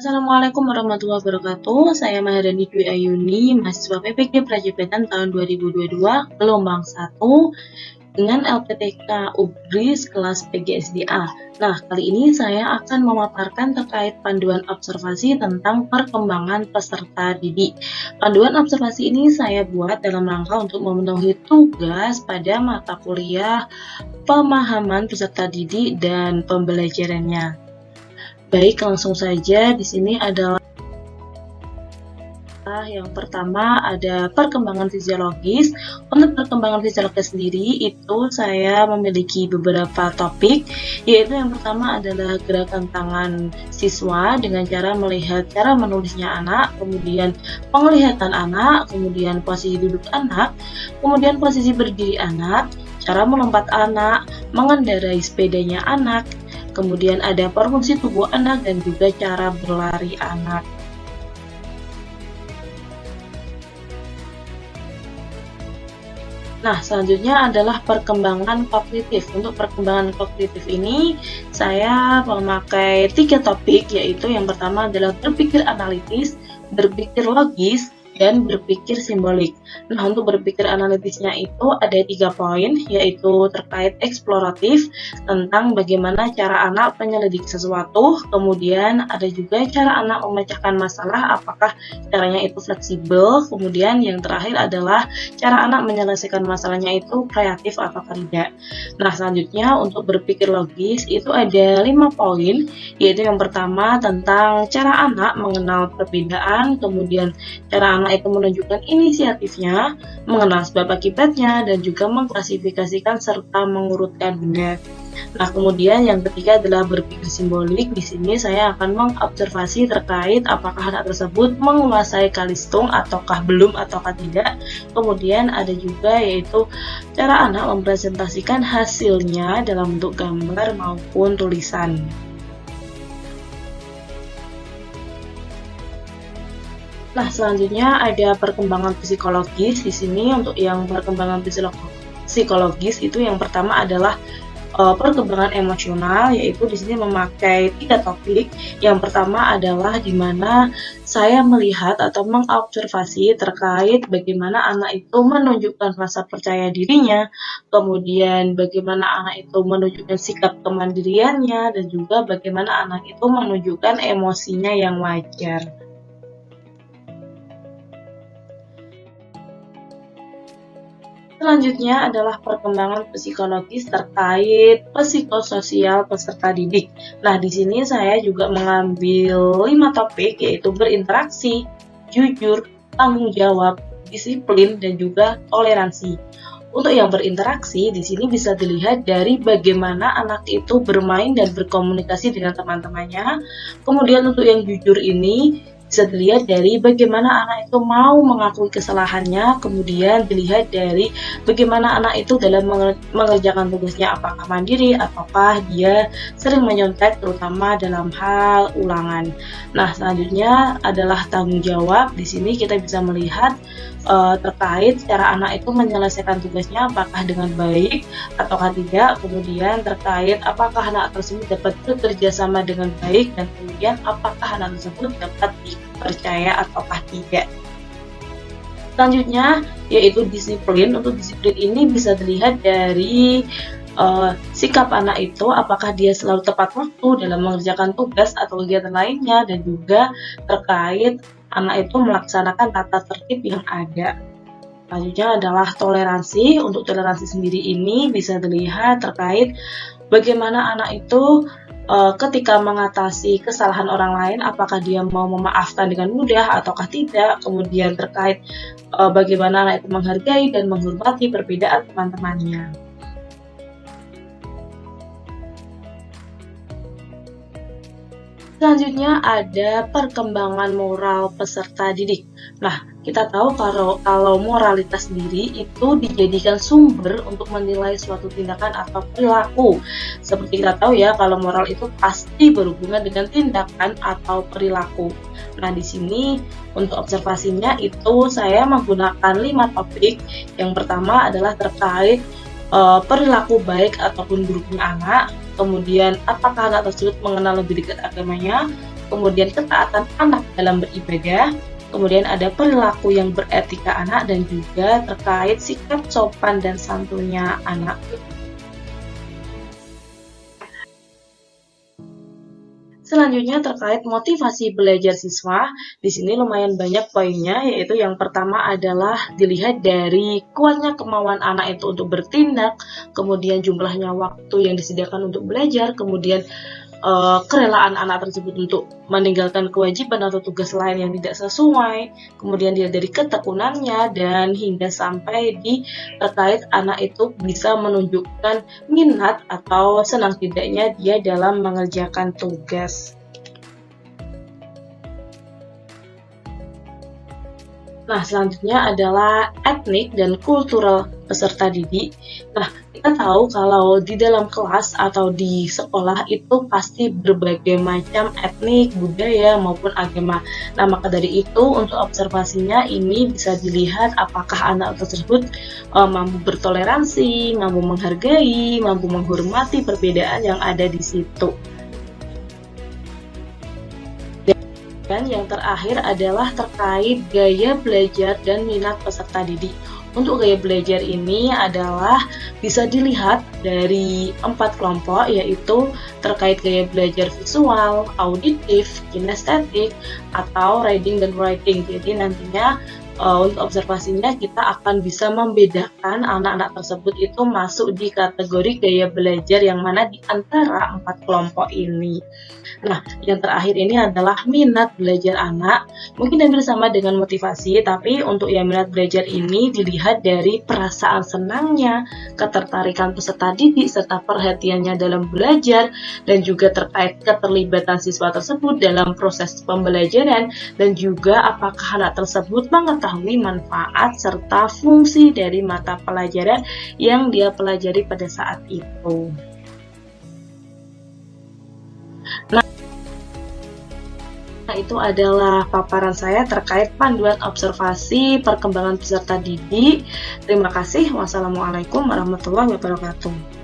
Assalamualaikum warahmatullahi wabarakatuh. Saya Maharani Dwi Ayuni, mahasiswa PPG Prajepetan tahun 2022, gelombang 1 dengan LPTK UBRIS kelas PGSDA. Nah, kali ini saya akan memaparkan terkait panduan observasi tentang perkembangan peserta didik. Panduan observasi ini saya buat dalam rangka untuk memenuhi tugas pada mata kuliah pemahaman peserta didik dan pembelajarannya. Baik, langsung saja. Di sini adalah yang pertama ada perkembangan fisiologis. Untuk perkembangan fisiologis sendiri itu saya memiliki beberapa topik, yaitu yang pertama adalah gerakan tangan siswa dengan cara melihat cara menulisnya anak, kemudian penglihatan anak, kemudian posisi duduk anak, kemudian posisi berdiri anak, cara melompat anak, mengendarai sepedanya anak, kemudian ada fungsi tubuh anak dan juga cara berlari anak. Nah, selanjutnya adalah perkembangan kognitif. Untuk perkembangan kognitif ini, saya memakai 3 topik, yaitu yang pertama adalah berpikir analitis, berpikir logis, dan berpikir simbolik. Nah, untuk berpikir analitisnya itu ada 3 poin, yaitu terkait eksploratif, tentang bagaimana cara anak menyelidiki sesuatu, kemudian ada juga cara anak memecahkan masalah, apakah caranya itu fleksibel, kemudian yang terakhir adalah cara anak menyelesaikan masalahnya itu kreatif atau tidak. Nah, selanjutnya untuk berpikir logis itu ada 5 poin, yaitu yang pertama tentang cara anak mengenal perbedaan, kemudian cara anak itu menunjukkan inisiatifnya, mengenal sebab akibatnya, dan juga mengklasifikasikan serta mengurutkan benda. Nah, kemudian yang ketiga adalah berpikir simbolik. Di sini saya akan mengobservasi terkait apakah anak tersebut menguasai kalistung ataukah belum ataukah tidak. Kemudian ada juga yaitu cara anak mempresentasikan hasilnya dalam bentuk gambar maupun tulisan. Nah, selanjutnya ada perkembangan psikologis. Di sini untuk yang perkembangan psikologis itu yang pertama adalah perkembangan emosional, yaitu di sini memakai 3 topik. Yang pertama adalah di mana saya melihat atau mengobservasi terkait bagaimana anak itu menunjukkan rasa percaya dirinya, kemudian bagaimana anak itu menunjukkan sikap kemandiriannya, dan juga bagaimana anak itu menunjukkan emosinya yang wajar. Selanjutnya adalah perkembangan psikologis terkait psikososial peserta didik. Nah, di sini saya juga mengambil 5 topik, yaitu berinteraksi, jujur, tanggung jawab, disiplin, dan juga toleransi. Untuk yang berinteraksi, di sini bisa dilihat dari bagaimana anak itu bermain dan berkomunikasi dengan teman-temannya. Kemudian untuk yang jujur ini bisa dilihat dari bagaimana anak itu mau mengakui kesalahannya, kemudian dilihat dari bagaimana anak itu dalam mengerjakan tugasnya, apakah mandiri ataukah dia sering menyontek terutama dalam hal ulangan. Nah, selanjutnya adalah tanggung jawab. Di sini kita bisa melihat terkait cara anak itu menyelesaikan tugasnya apakah dengan baik ataukah tidak, kemudian terkait apakah anak tersebut dapat bekerja sama dengan baik, dan kemudian apakah anak tersebut dapat dipercaya ataukah tidak. Selanjutnya yaitu disiplin. Untuk disiplin ini bisa dilihat dari sikap anak itu, apakah dia selalu tepat waktu dalam mengerjakan tugas atau kegiatan lainnya, dan juga terkait anak itu melaksanakan tata tertib yang ada. Selanjutnya adalah toleransi. Untuk toleransi sendiri ini bisa dilihat terkait bagaimana anak itu ketika mengatasi kesalahan orang lain, apakah dia mau memaafkan dengan mudah ataukah tidak, kemudian terkait bagaimana anak itu menghargai dan menghormati perbedaan teman-temannya. Selanjutnya ada perkembangan moral peserta didik. Nah, kita tahu kalau moralitas sendiri itu dijadikan sumber untuk menilai suatu tindakan atau perilaku. Seperti kita tahu ya, kalau moral itu pasti berhubungan dengan tindakan atau perilaku. Nah, di sini untuk observasinya itu saya menggunakan 5 topik. Yang pertama adalah terkait perilaku baik ataupun buruknya anak, kemudian apakah anak tersebut mengenal lebih dekat agamanya, kemudian ketaatan anak dalam beribadah, kemudian ada perilaku yang beretika anak, dan juga terkait sikap sopan dan santunnya anak. Selanjutnya terkait motivasi belajar siswa, di sini lumayan banyak poinnya, yaitu yang pertama adalah dilihat dari kuatnya kemauan anak itu untuk bertindak, kemudian jumlahnya waktu yang disediakan untuk belajar, kemudian kerelaan anak tersebut untuk meninggalkan kewajiban atau tugas lain yang tidak sesuai, kemudian dia dari ketekunannya, dan hingga sampai di terkait anak itu bisa menunjukkan minat atau senang tidaknya dia dalam mengerjakan tugas. Nah, selanjutnya adalah etnik dan kultural peserta didik. Nah, kita tahu kalau di dalam kelas atau di sekolah itu pasti berbagai macam etnik, budaya, maupun agama. Nah, maka dari itu untuk observasinya ini bisa dilihat apakah anak tersebut mampu bertoleransi, mampu menghargai, mampu menghormati perbedaan yang ada di situ. Dan yang terakhir adalah terkait gaya belajar dan minat peserta didik. Untuk gaya belajar ini adalah bisa dilihat dari 4 kelompok, yaitu terkait gaya belajar visual, auditif, kinestetik, atau reading dan writing. Jadi nantinya untuk observasinya kita akan bisa membedakan anak-anak tersebut itu masuk di kategori gaya belajar yang mana di antara 4 kelompok ini. Nah, yang terakhir ini adalah minat belajar anak. Mungkin hampir sama dengan motivasi, tapi untuk yang minat belajar ini dilihat dari perasaan senangnya, ketertarikan peserta didik, serta perhatiannya dalam belajar, dan juga terkait keterlibatan siswa tersebut dalam proses pembelajaran, dan juga apakah anak tersebut mengetahui manfaat serta fungsi dari mata pelajaran yang dia pelajari pada saat itu. Nah, itu adalah paparan saya terkait panduan observasi perkembangan peserta didik. Terima kasih. Wassalamualaikum warahmatullahi wabarakatuh.